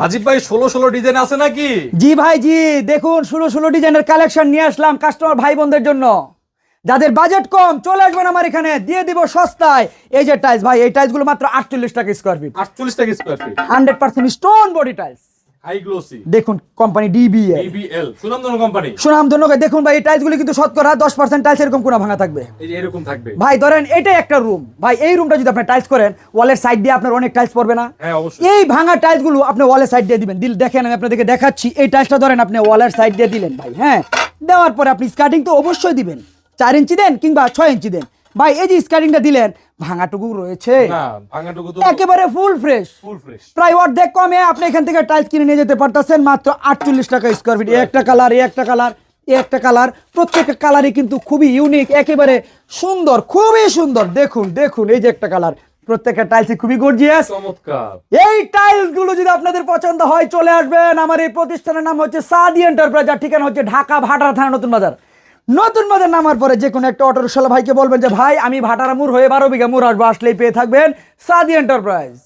রাজীব ভাই 16 ডিজাইন আছে নাকি? জি ভাই জি, দেখুন 16 ডিজাইনের কালেকশন নিয়ে আসলাম কাস্টমার ভাই বোনদের জন্য। যাদের বাজেট কম চলে আসবেন আমার এখানে, দিয়ে দিব সস্তায়। এই যে টাইলস ভাই, এই টাইলস গুলো মাত্র 48 টাকা স্কয়ার ফিট। 48 টাকা square feet, 100% stone body tiles, high glossy. দেখুন কোম্পানি ডিবিএল, সুনামধন্য কোম্পানি। সুনামধন্য। দেখুন ভাই এই টাইলস গুলো কিন্তু শতকরা 10% টাইলস এরকম কোনা ভাঙা থাকবে। এই যে এরকম থাকবে ভাই ধরেন এটাই একটা রুম, ভাই এই রুমটা যদি আপনি টাইলস করেন ওয়ালের সাইড দিয়ে আপনার অনেক টাইলস পড়বে না? হ্যাঁ অবশ্যই। এই ভাঙা টাইলস গুলো আপনি ওয়ালের সাইড দিয়ে দিবেন। দেখেন আমি আপনাদেরকে দেখাচ্ছি, এই টাইলসটা ধরেন আপনি ওয়ালের সাইড দিয়ে দিলেন ভাই, হ্যাঁ, দেওয়ার পরে আপনি স্কার্টিং তো অবশ্যই দিবেন, 4 ইঞ্চি দেন কিংবা 6 ইঞ্চি দেন। ভাই এই যে স্কার্টিংটা দিলেন, ভাঙাটুকু রয়েছে না, ভাঙাটুকু তো একেবারে ফুল ফ্রেশ, প্রায় অর্ধেক কমে আপনি এখান থেকে টাইলস কিনে নিয়ে যেতে পারতেছেন মাত্র 48 টাকা স্কয়ার ফিট। একটা কালার, একটা কালার, একটা কালার, প্রত্যেকটা কালারই কিন্তু খুবই ইউনিক, একেবারে সুন্দর, খুবই সুন্দর। দেখুন দেখুন এই যে একটা কালার, প্রত্যেকটা টাইলসই খুবই গর্জিয়াস, চমৎকার। এই টাইলস গুলো যদি আপনাদের পছন্দ হয় চলে আসবেন। আমার এই প্রতিষ্ঠানের নাম হচ্ছে সাদি এন্টারপ্রাইজ, আর ঠিকানা হচ্ছে ঢাকা ভাটারা থানা নতুন বাজার। নতুন বাজার নামার পরে যে কোনো একটা অটোরিকশালা ভাইকে বলবেন যে ভাই আমি ভাটারা মুড় হয়ে 12 বিঘা মুড় আসবো, আসলেই পেয়ে থাকবেন সাদি এন্টারপ্রাইজ।